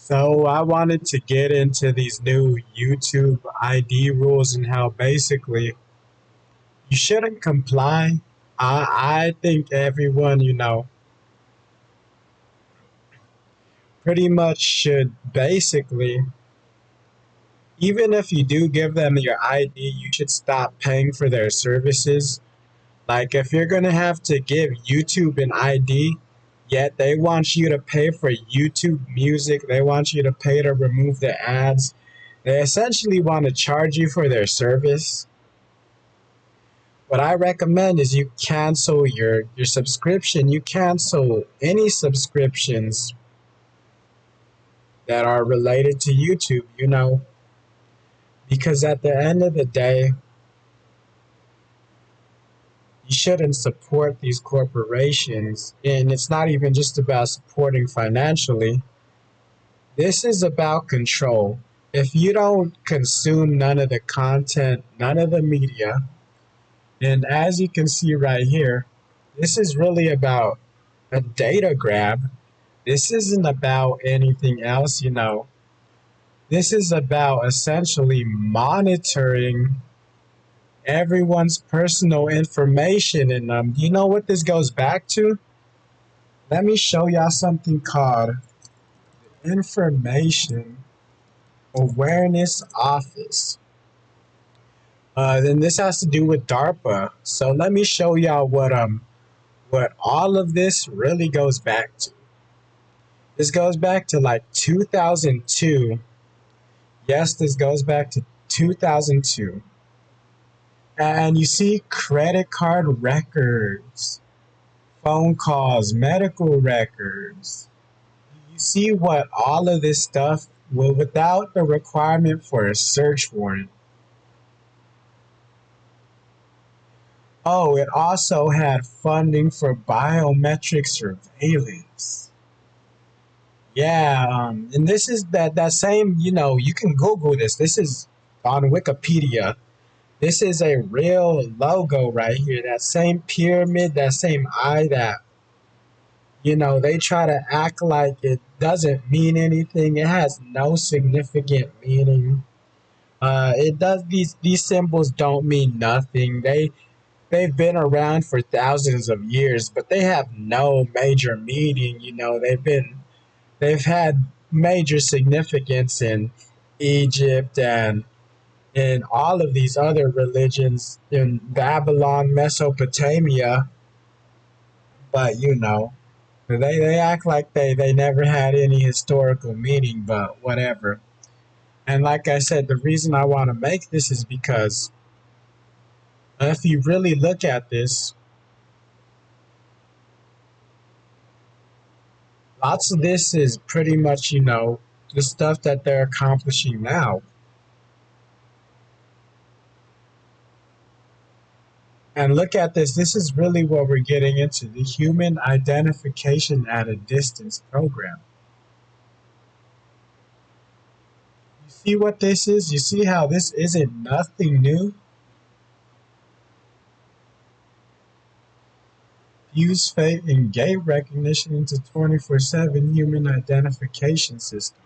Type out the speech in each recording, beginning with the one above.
So I wanted to get into these new YouTube ID rules and how basically you shouldn't comply. I think everyone, pretty much should basically, even if you do give them your ID, you should stop paying for their services. Like if you're gonna have to give YouTube an ID, yet they want you to pay for YouTube music, they want you to pay to remove the ads. They essentially want to charge you for their service. What I recommend is you cancel your subscription. You cancel any subscriptions that are related to YouTube, because at the end of the day, you shouldn't support these corporations. And it's not even just about supporting financially. This is about control. If you don't consume none of the content, none of the media, and as you can see right here, this is really about a data grab. This isn't about anything else. This is about essentially monitoring everyone's personal information. And you know what this goes back to? Let me show y'all something called Information Awareness Office. Then this has to do with DARPA. So let me show y'all what all of this really goes back to. This goes back to like 2002. Yes, this goes back to 2002. And you see credit card records, phone calls, medical records. You see what all of this stuff, well, without the requirement for a search warrant. Oh, it also had funding for biometric surveillance. Yeah, and this is that same, you can Google this. This is on Wikipedia. This is a real logo right here. That same pyramid, that same eye that, they try to act like it doesn't mean anything. It has no significant meaning. It does these symbols don't mean nothing. They've been around for thousands of years, but they have no major meaning. They've had major significance in Egypt and in all of these other religions in Babylon, Mesopotamia, but they act like they never had any historical meaning, but whatever. And like I said, the reason I want to make this is because if you really look at this, lots of this is pretty much, the stuff that they're accomplishing now. And look at this. This is really what we're getting into, the Human Identification at a Distance program. You see what this is? You see how this isn't nothing new? Fuse face and gait recognition into 24/7 human identification system.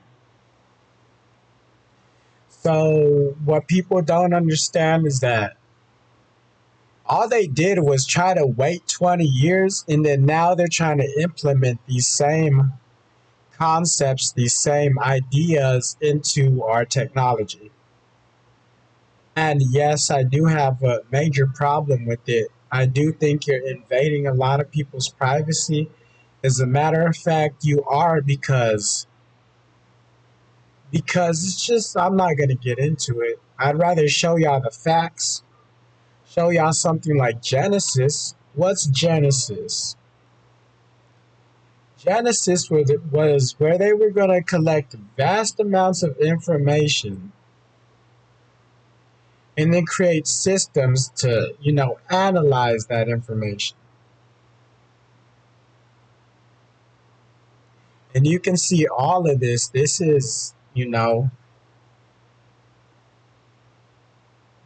So what people don't understand is that all they did was try to wait 20 years, and then now they're trying to implement these same concepts, these same ideas into our technology. And yes, I do have a major problem with it. I do think you're invading a lot of people's privacy. As a matter of fact, you are because it's just I'm not gonna get into it. I'd rather show y'all the facts, show y'all something like Genesis. What's Genesis? Genesis was where they were gonna collect vast amounts of information and then create systems to, analyze that information. And you can see all of this. This is,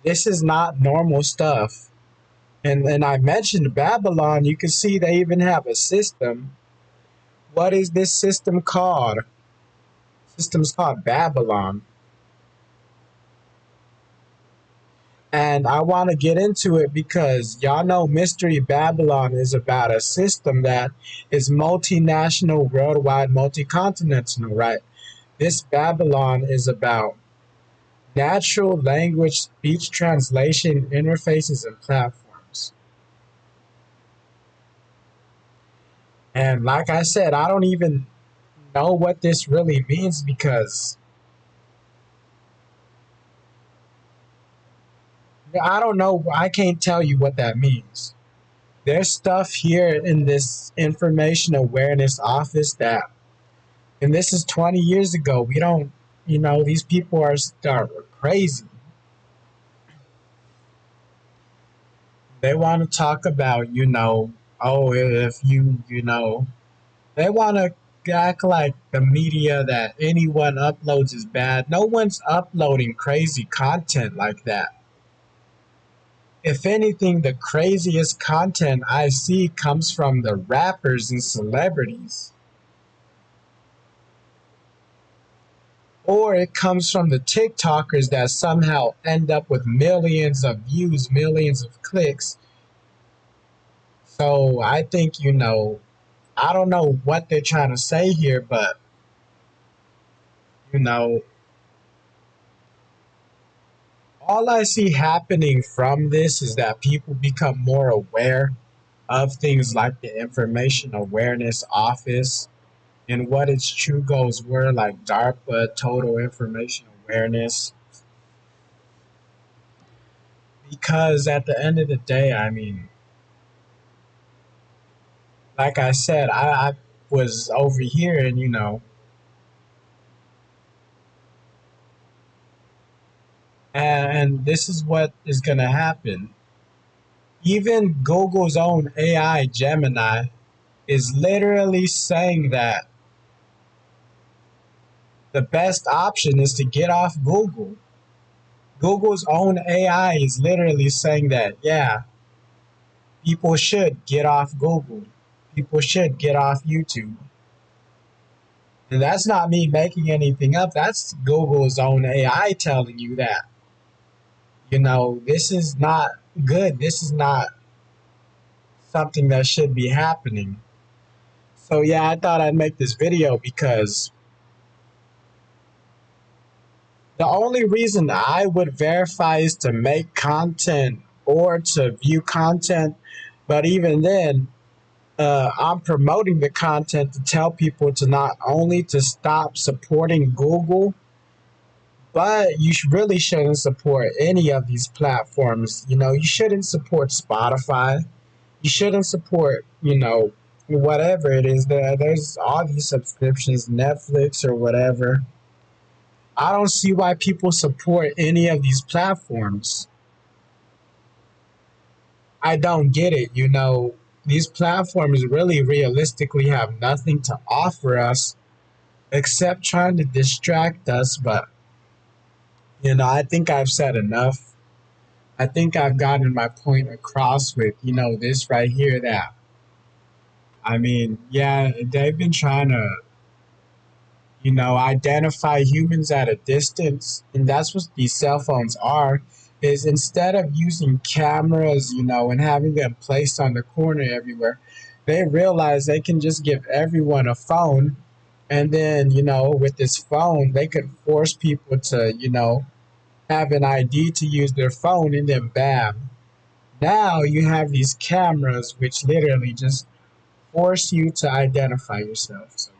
this is not normal stuff. And I mentioned Babylon. You can see they even have a system. What is this system called? System's called Babylon. And I want to get into it because y'all know Mystery Babylon is about a system that is multinational, worldwide, multi-continental, right? This Babylon is about natural language speech translation interfaces and platforms. And like I said, I don't even know what this really means because I don't know. I can't tell you what that means. There's stuff here in this information awareness office that, and this is 20 years ago. We don't, these people are crazy. They want to talk about, oh, if they want to act like the media that anyone uploads is bad. No one's uploading crazy content like that. If anything, the craziest content I see comes from the rappers and celebrities. Or it comes from the TikTokers that somehow end up with millions of views, millions of clicks. So I think, I don't know what they're trying to say here, but, you know, all I see happening from this is that people become more aware of things like the Information Awareness Office and what its true goals were, like DARPA, Total Information Awareness. Because at the end of the day, I mean, like I said, I was over here and, and this is what is going to happen. Even Google's own AI, Gemini, is literally saying that the best option is to get off Google. Google's own AI is literally saying that, yeah, people should get off Google. People should get off YouTube. And that's not me making anything up. That's Google's own AI telling you that. This is not good. This is not something that should be happening. So, yeah, I thought I'd make this video because the only reason I would verify is to make content or to view content. But even then, I'm promoting the content to tell people to not only to stop supporting Google, but you really shouldn't support any of these platforms. You shouldn't support Spotify. You shouldn't support, whatever it is. There's all these subscriptions, Netflix or whatever. I don't see why people support any of these platforms. I don't get it. These platforms really realistically have nothing to offer us except trying to distract us. But, I think I've said enough. I think I've gotten my point across with, this right here that, I mean, yeah, they've been trying to, identify humans at a distance. And that's what these cell phones are, is instead of using cameras, and having them placed on the corner everywhere, they realize they can just give everyone a phone. And then, with this phone, they could force people to, have an ID to use their phone and then bam. Now you have these cameras which literally just force you to identify yourself. So